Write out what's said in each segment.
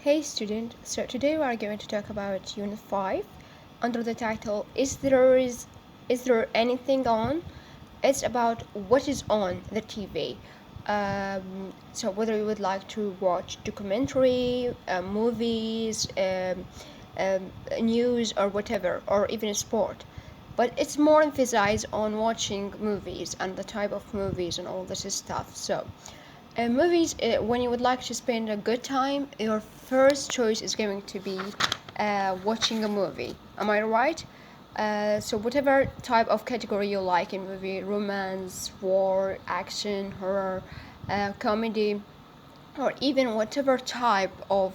Hey student, so today we are going to talk about Unit 5 under the title Is there anything on? It's about what is on the TV. So whether you would like to watch documentary, movies, news or whatever, or even sport. But it's more emphasized on watching movies and the type of movies and all this stuff. So movies, when you would like to spend a good time, your first choice is going to be watching a movie. Am I right? So whatever type of category you like in movie, romance, war, action, horror, comedy, or even whatever type of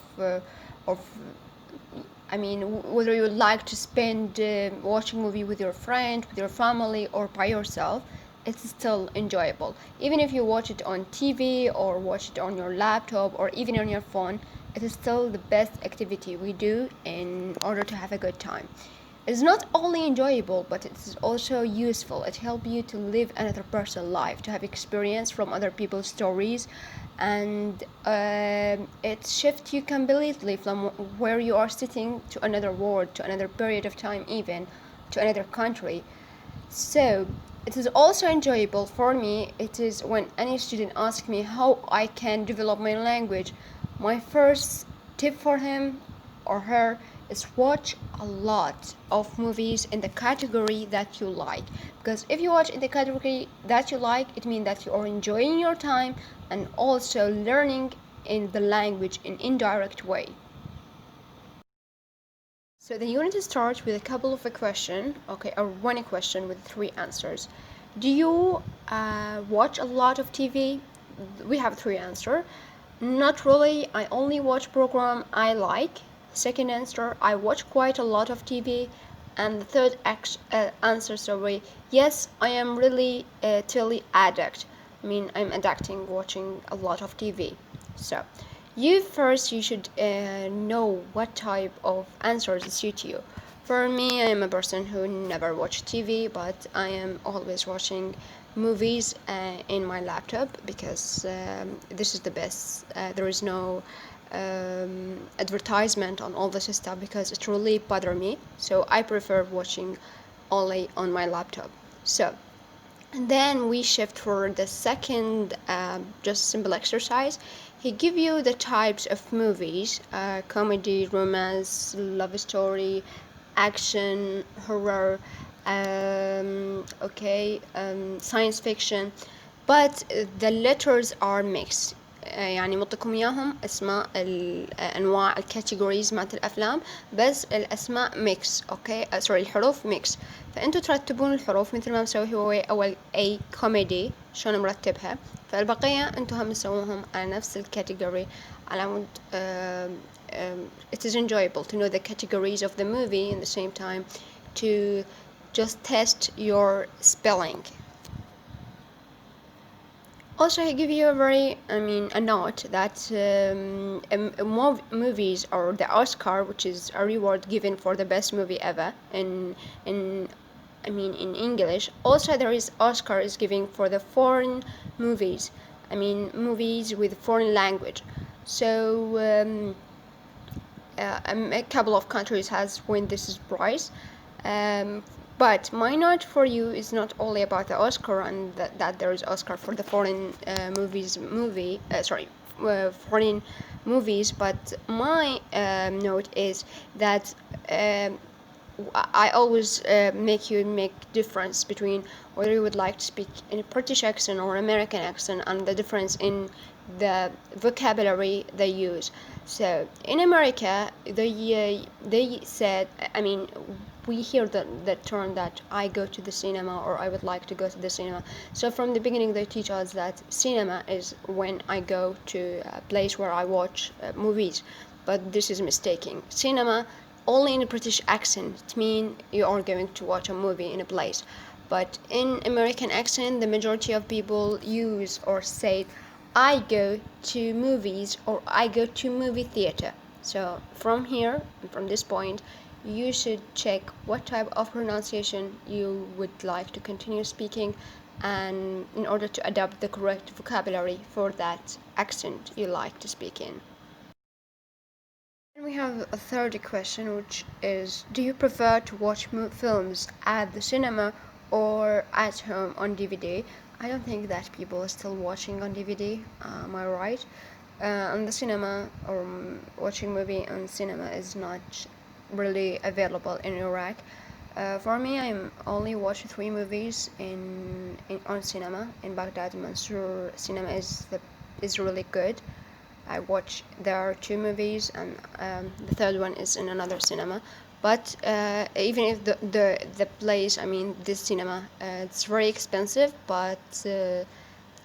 whether you would like to spend watching movie with your friend, with your family, or by yourself, it's still enjoyable. Even if you watch it on TV or watch it on your laptop or even on your phone, it is still the best activity we do in order to have a good time. It's not only enjoyable, but it's also useful. It helps you to live another person's life, to have experience from other people's stories, and it shifts you completely from where you are sitting to another world, to another period of time, even to another country. So it is also enjoyable for me. It is when any student asks me how I can develop my language, my first tip for him or her is watch a lot of movies in the category that you like, because if you watch in the category that you like, it means that you are enjoying your time and also learning in the language in indirect way. So the unit starts with a couple of a question, okay, or one question with three answers. Do you watch a lot of TV? We have three answers. Not really. I only watch program I like. Second answer, I watch quite a lot of TV. And the third answer, sorry, yes, I am really a TV addict. I'm addicting watching a lot of TV. So you should know what type of answers suit you. For me, I am a person who never watch TV, but I am always watching movies in my laptop because this is the best. There is no advertisement on all this stuff because it really bother me. So I prefer watching only on my laptop. So and then we shift for the second just simple exercise. He give you the types of movies: comedy, romance, love story, action, horror, science fiction, but the letters are mixed. يعني مطلقهم إياهم أسماء أنواع الكاتيجوريز مالت الأفلام، بس الأسماء ميكس. أوكي سوري، الحروف ميكس. فأنتوا ترتبون الحروف مثل ما مسوي هو أول A كوميدي شلون مرتبها، فالبقية أنتوا هم تسووهم على نفس الكاتيجوري على مود it is enjoyable to know the categories of the movie in the same time to just test your spelling. Also, I give you a note that movies or the Oscar, which is a reward given for the best movie ever in English. Also, there is Oscar is giving for the foreign movies. Movies with foreign language. So a couple of countries has won this prize. But my note for you is not only about the Oscar and that there is Oscar for the foreign foreign movies, but my note is that I always make difference between whether you would like to speak in a British accent or American accent and the difference in the vocabulary they use. So in America, they said, we hear the term that I go to the cinema or I would like to go to the cinema. So from the beginning, they teach us that cinema is when I go to a place where I watch movies. But this is mistaken. Cinema only in a British accent, it means you are going to watch a movie in a place. But in American accent, the majority of people use or say, I go to movies or I go to movie theater. So from here, from this point, you should check what type of pronunciation you would like to continue speaking, and in order to adapt the correct vocabulary for that accent you like to speak in. have a third question, which is, do you prefer to watch films at the cinema or at home on DVD? I don't think that people are still watching on DVD. Am I right? On the cinema, or watching movie on cinema is not really available in Iraq. For me, I'm only watched 3 movies on cinema in Baghdad. Mansour cinema is really good. There are 2 movies, and the third one is in another cinema. But even if the place, I mean this cinema, it's very expensive, but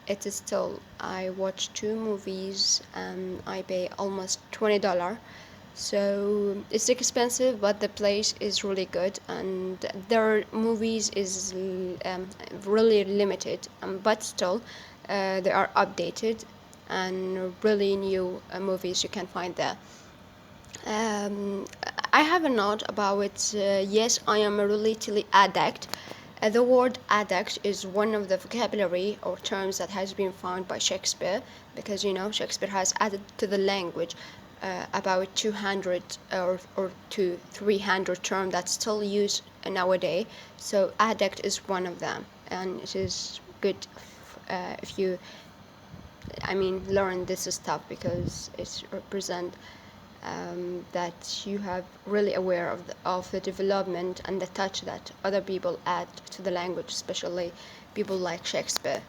it is still, I watch 2 movies and I pay almost $20. So it's expensive, but the place is really good, and their movies is really limited, but still they are updated and really new movies you can find there. I have a note about yes, I am a really addict. The word addict is one of the vocabulary or terms that has been found by Shakespeare, because Shakespeare has added to the language about 200 or to 300 terms that still used nowadays. So addict is one of them, and it is good if you learn this stuff, because it represents that you have really aware of the development and the touch that other people add to the language, especially people like Shakespeare.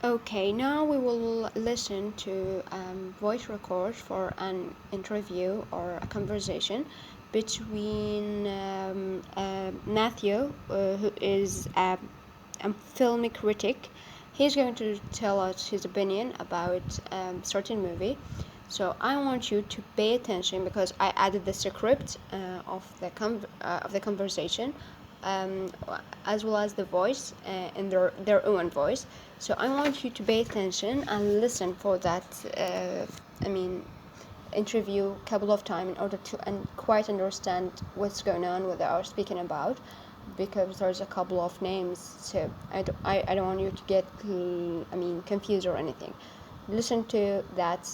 Okay, now we will listen to voice record for an interview or a conversation between Matthew, who is a film critic. He's going to tell us his opinion about certain movie. So I want you to pay attention, because I added the script of the conversation, as well as the voice in their own voice. So I want you to pay attention and listen for that interview a couple of times in order to quite understand what's going on, what they are speaking about, because there's a couple of names, so I don't want you to get confused or anything. Listen to that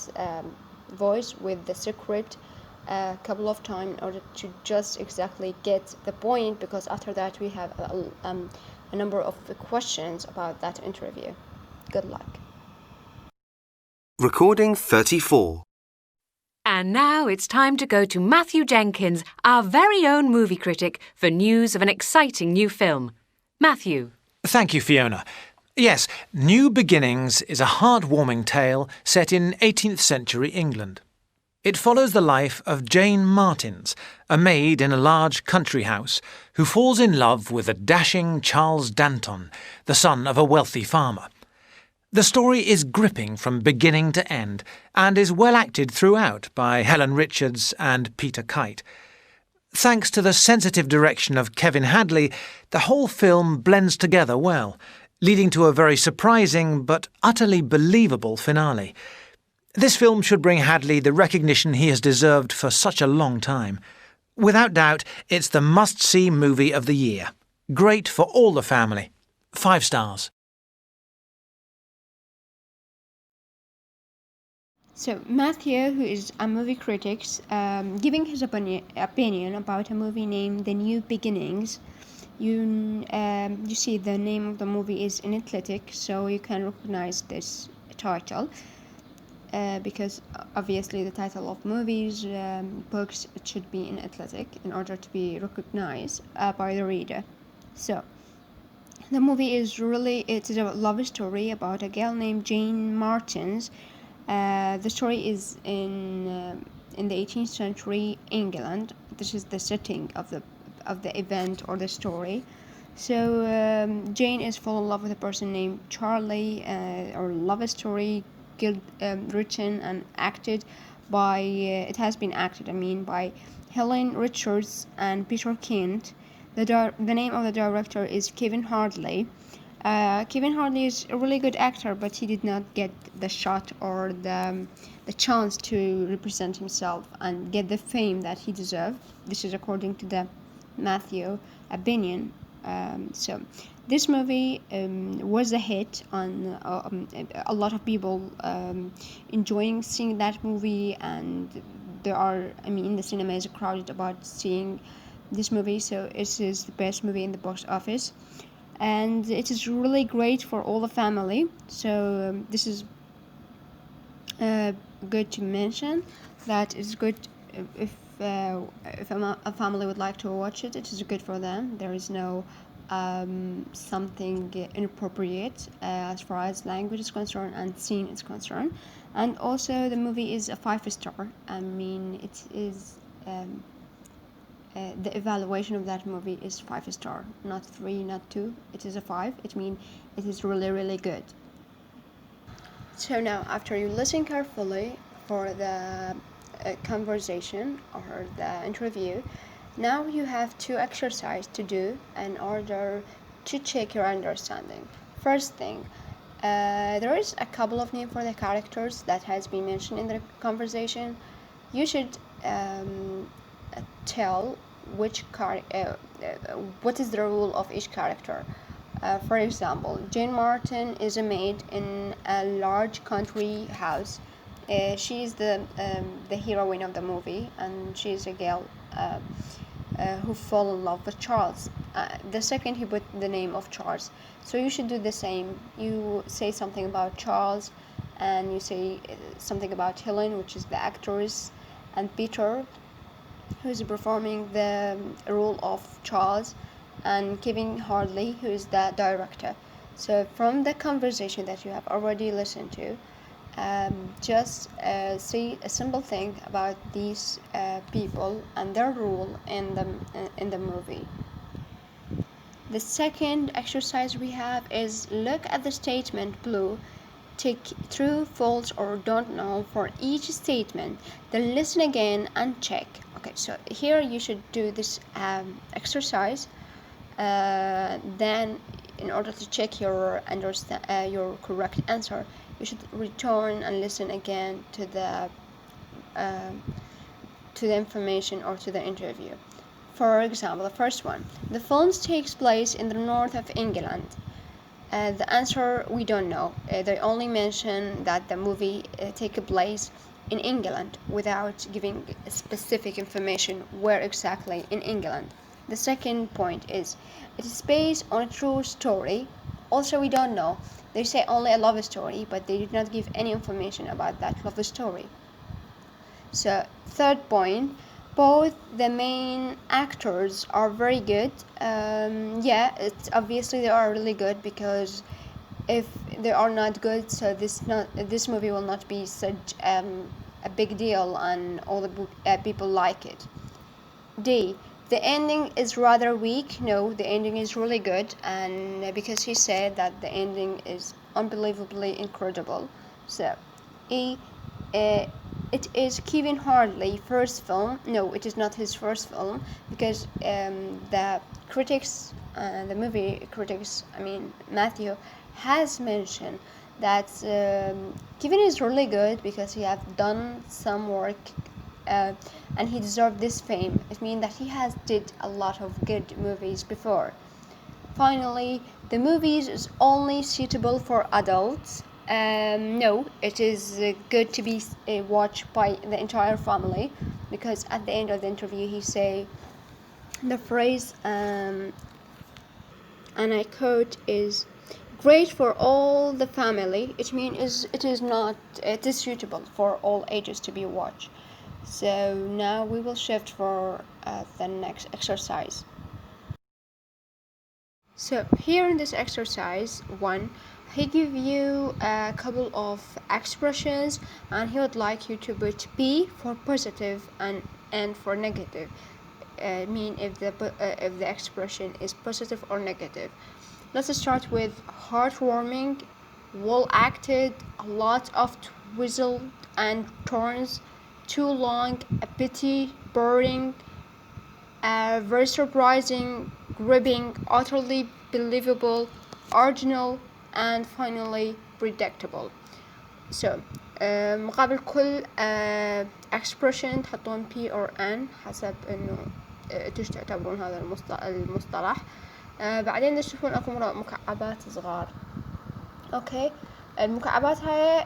voice with the script a couple of times in order to just exactly get the point, because after that we have a number of questions about that interview. Good luck. Recording 34. And now it's time to go to Matthew Jenkins, our very own movie critic, for news of an exciting new film. Matthew. Thank you, Fiona. Yes, New Beginnings is a heartwarming tale set in 18th century England. It follows the life of Jane Martins, a maid in a large country house, who falls in love with a dashing Charles Danton, the son of a wealthy farmer. The story is gripping from beginning to end, and is well acted throughout by Helen Richards and Peter Kite. Thanks to the sensitive direction of Kevin Hadley, the whole film blends together well, leading to a very surprising but utterly believable finale. This film should bring Hadley the recognition he has deserved for such a long time. Without doubt, it's the must-see movie of the year. Great for all the family. 5 stars. So Matthew, who is a movie critic, giving his opinion about a movie named The New Beginnings. You see the name of the movie is in Athletic, so you can recognize this title, because obviously the title of movies, books, it should be in Athletic in order to be recognized by the reader. So the movie is it is a love story about a girl named Jane Martins. The story is in the 18th century England. This is the setting of the event or the story. So Jane is fall in love with a person named Charlie, or love story written and acted by it has been acted by Helen Richards and Peter Kent. The name of the director is Kevin Hadley. Kevin Hadley is a really good actor, but he did not get the shot or the chance to represent himself and get the fame that he deserved. This is according to the Matthew opinion. So this movie was a hit on a lot of people enjoying seeing that movie, and the cinema is crowded about seeing this movie, so it is the best movie in the box office, and it is really great for all the family. So this is good to mention that it's good if a family would like to watch it. It is good for them. There is no something inappropriate as far as language is concerned and scene is concerned. And also the movie is a 5-star. I mean, it is the evaluation of that movie is 5-star, not 3, not 2. It is a 5. It means it is really, really good. So now, after you listen carefully for the conversation or the interview, now you have 2 exercises to do in order to check your understanding. First thing, there is a couple of names for the characters that has been mentioned in the conversation. You should tell what is the role of each character. For example, Jane Martin is a maid in a large country house. She is the heroine of the movie, and she is a girl who fall in love with Charles. The second he put the name of Charles, so you should do the same. You say something about Charles, and you say something about Helen, which is the actress, and Peter, who is performing the role of Charles, and Kevin Hardley, who is the director. So from the conversation that you have already listened to, just say a simple thing about these people and their role in the movie. The second exercise we have is look at the statement below. Take true, false, or don't know for each statement. Then listen again and check. Okay, so here you should do this exercise. Then, in order to check your correct answer, you should return and listen again to the information or to the interview. For example, the first one: the film takes place in the north of England. The answer, we don't know. They only mention that the movie takes place in England without giving specific information where exactly in England. The second point is, it is based on a true story. Also, we don't know. They say only a love story, but they did not give any information about that love story. So, third point, both the main actors are very good. Yeah, it's obviously they are really good, because if they are not good, so this movie will not be such a big deal and all the people like it. D, the ending is rather weak. No, the ending is really good, and because he said that the ending is unbelievably incredible. So, E, it is Kevin Hardley first film. No, it is not his first film, because the critics, the movie critics, Matthew, has mentioned that Kevin is really good because he have done some work, and he deserved this fame. It means that he has did a lot of good movies before. Finally, the movies is only suitable for adults. No, it is good to be watched by the entire family, because at the end of the interview he say the phrase, and I quote, is great for all the family. It means it is suitable for all ages to be watched. So now we will shift for the next exercise. So here in this exercise 1, he give you a couple of expressions, and he would like you to put P for positive and N for negative. If the expression is positive or negative. Let's start with heartwarming, well acted, a lot of twizzle and turns, too long, a pity, boring, very surprising, gripping, utterly believable, original, and finally predictable. So مقابل كل expression تحطون P or N حسب انه ايش تعتبرون هذا المصطلح. بعدين تشوفون اكو مكعبات صغار. Okay, المكعبات هاي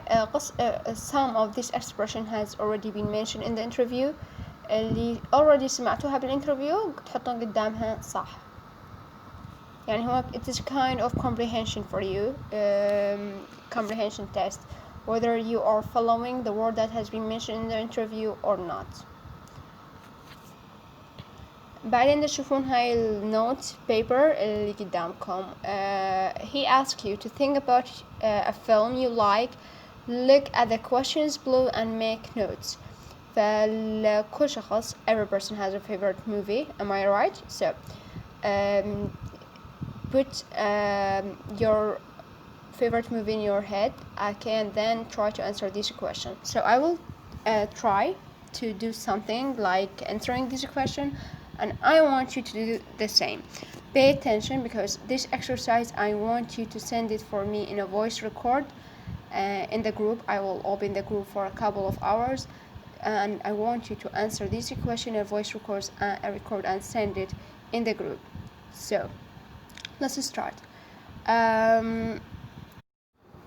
some of this expression has already been mentioned in the interview. اللي already سمعتوها بالانترفيو تحطون قدامها صح. يعني هو it is kind of comprehension for you, comprehension test, whether you are following the word that has been mentioned in the interview or not. بعدين تشوفون هاي النوت paper اللي قدامكم. He asks you to think about a film you like, look at the questions below and make notes. فكل شخص, every person has a favorite movie, am I right? So put your favorite movie in your head. I can then try to answer this question. So I will try to do something like answering this question, and I want you to do the same. Pay attention, because this exercise I want you to send it for me in a voice record in the group. I will open the group for a couple of hours, and I want you to answer this question in voice record and send it in the group. So let's start.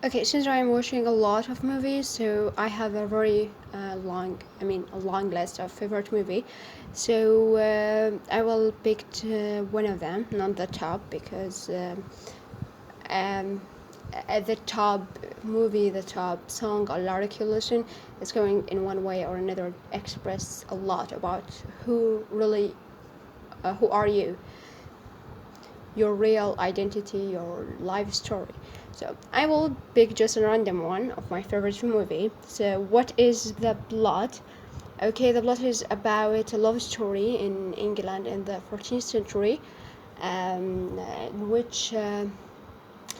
Okay, since I'm watching a lot of movies, so I have a very long list of favorite movie. So I will pick one of them, not the top, because the top movie, the top song or lyric you listen is going in one way or another express a lot about who are you, your real identity, your life story. So I will pick just a random one of my favorite movie. So what is the plot? Okay, the plot is about a love story in England in the 14th century, in which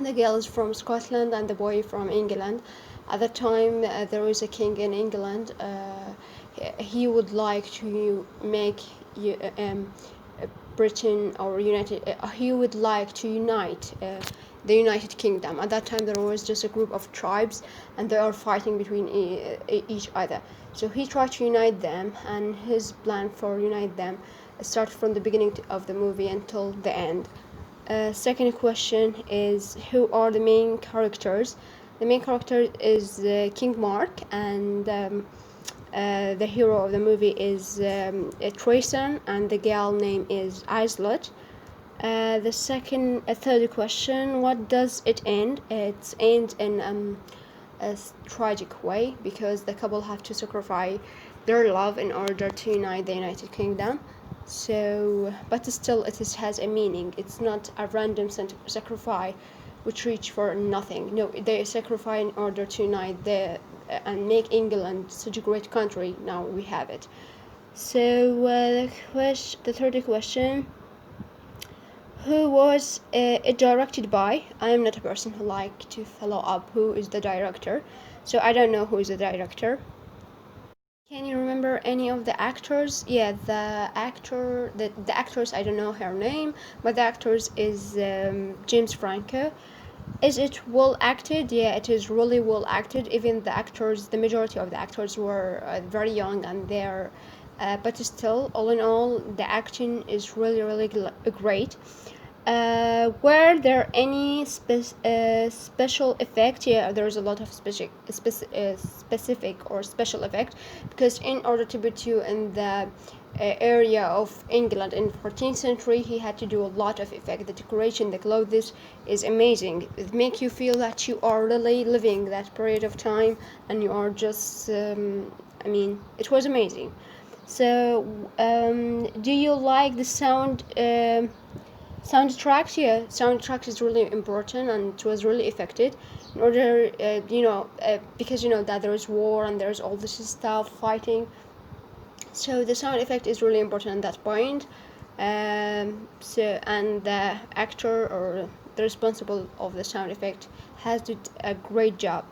the girl is from Scotland and the boy from England. At the time, there was a king in England. He would like to make Britain or he would like to unite the United Kingdom. At that time, there was just a group of tribes, and they are fighting between each other. So he tried to unite them, and his plan for unite them started from the beginning of the movie until the end. Second question is, who are the main characters? The main character is King Mark, and the hero of the movie is Treason, and the girl name is Islet. The third question, what does it end? It ends in a tragic way, because the couple have to sacrifice their love in order to unite the United Kingdom. So, but still it has a meaning. It's not a random sacrifice which reach for nothing. No, they sacrifice in order to unite and make England such a great country. Now we have it. So the third question, who was it directed by? I am not a person who like to follow up who is the director, so I don't know who is the director. Can you remember any of the actors? Yeah, the actors, I don't know her name, but the actors is James Franco. Is it well acted? Yeah, it is really well acted. Even the majority of the actors were very young, and they're but still, all in all, the acting is really great. Were there any special effect? Yeah, there's a lot of specific or special effect, because in order to put you in the area of England in 14th century, he had to do a lot of effect. The decoration, the clothes is amazing. It makes you feel that you are really living that period of time, and you are just it was amazing. So do you like the soundtrack? Yeah, soundtrack is really important, and it was really effective in order because that there is war and there's all this stuff fighting, so the sound effect is really important at that point. And the actor or the responsible of the sound effect has did a great job.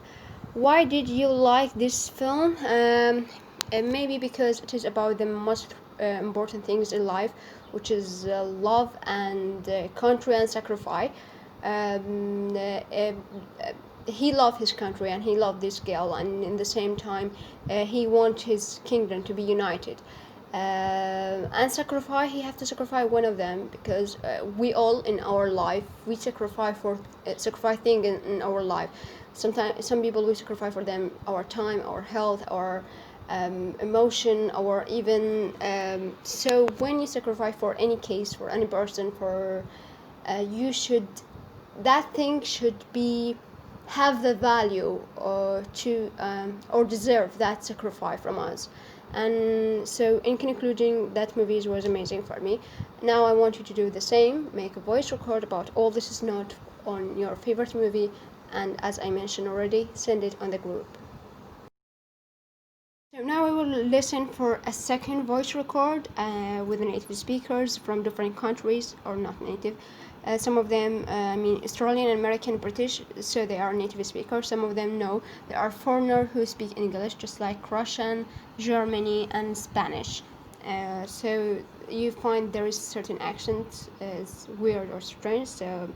Why did you like this film? Maybe because it is about the most important things in life, which is love and country and sacrifice. He loved his country and he loved this girl, and in the same time he wants his kingdom to be united. And sacrifice, he have to sacrifice one of them, because we all in our life, we sacrifice things in our life. Sometimes some people, we sacrifice for them our time, our health, our emotion, or even so when you sacrifice for any case, for any person, for you should, that thing should be have the value to or deserve that sacrifice from us. And so in concluding, that movie was amazing for me. Now I want you to do the same, make a voice record about all this is not on your favorite movie, and as I mentioned already, send it on the group. So now we will listen for a second voice record with the native speakers from different countries, or not native. Some of them, Australian, American, British, so they are native speakers. Some of them, no, they are foreigners who speak English, just like Russian, Germany, and Spanish. So you find there is certain accent is weird or strange. So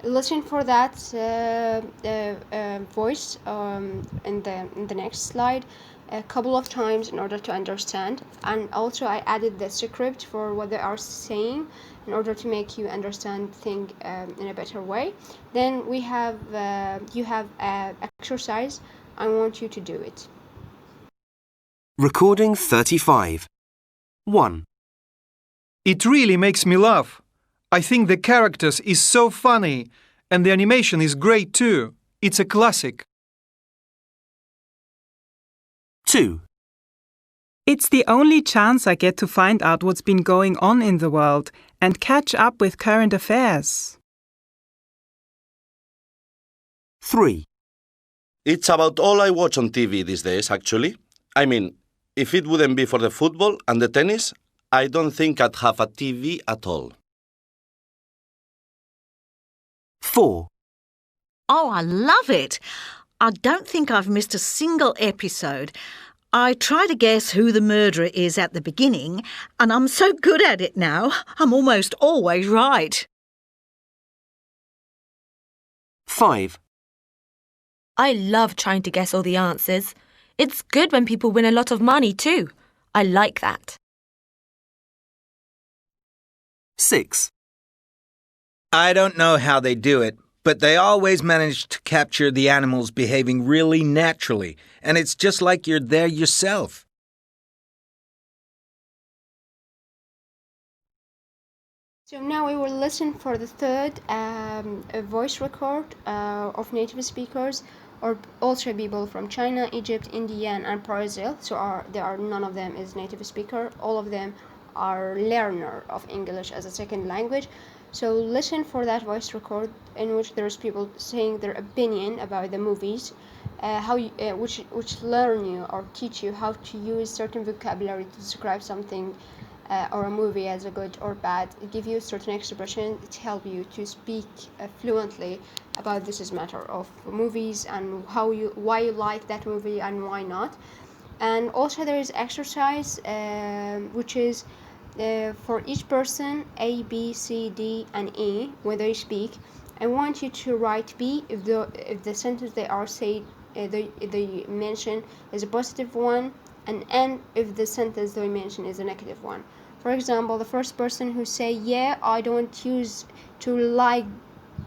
listen for that voice in the next slide a couple of times in order to understand. And also I added the script for what they are saying in order to make you understand things in a better way. Then we have you have an exercise. I want you to do it. Recording 35. 1. It really makes me laugh. I think the characters is so funny, and the animation is great too. It's a classic. 2. It's the only chance I get to find out what's been going on in the world and catch up with current affairs. 3. It's about all I watch on TV these days, actually. I mean, if it wouldn't be for the football and the tennis, I don't think I'd have a TV at all. 4. Oh, I love it. I don't think I've missed a single episode. I try to guess who the murderer is at the beginning, and I'm so good at it now, I'm almost always right. 5. I love trying to guess all the answers. It's good when people win a lot of money too. I like that. 6. I don't know how they do it, but they always manage to capture the animals behaving really naturally, and it's just like you're there yourself. So now we will listen for the third voice record of native speakers, or also people from China, Egypt, India, and Brazil. So there are none of them is native speaker. All of them are learner of English as a second language. So listen for that voice record in which there's people saying their opinion about the movies, which learn you or teach you how to use certain vocabulary to describe something or a movie as a good or bad. It gives you a certain expression to help you to speak fluently about this matter of movies and why you like that movie and why not. And also there is exercise which is for each person, A, B, C, D, and E, when they speak. I want you to write B if the sentence they are saying they mention is a positive one, and N if the sentence they mention is a negative one. For example, the first person who say, yeah, I don't use to like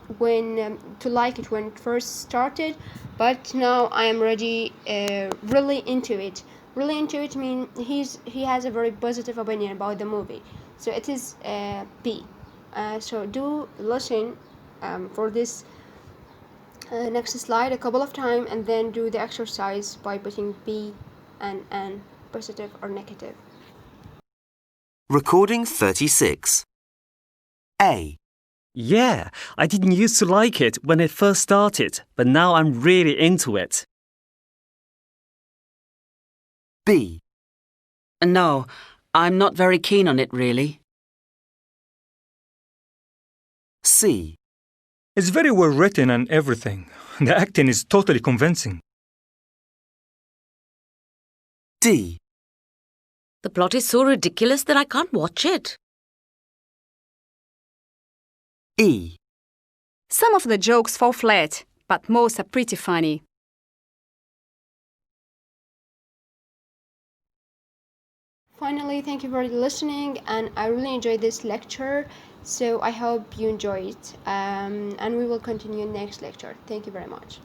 it when it first started, but now I am ready, really into it. Really into it means he has a very positive opinion about the movie. So it is B. So do listen for this next slide a couple of times, and then do the exercise by putting B and N, positive or negative. Recording 36. A. Yeah, I didn't used to like it when it first started, but now I'm really into it. B. No, I'm not very keen on it, really. C. It's very well written and everything. The acting is totally convincing. D. The plot is so ridiculous that I can't watch it. E. Some of the jokes fall flat, but most are pretty funny. Finally, thank you for listening, and I really enjoyed this lecture, so I hope you enjoy it, and we will continue next lecture. Thank you very much.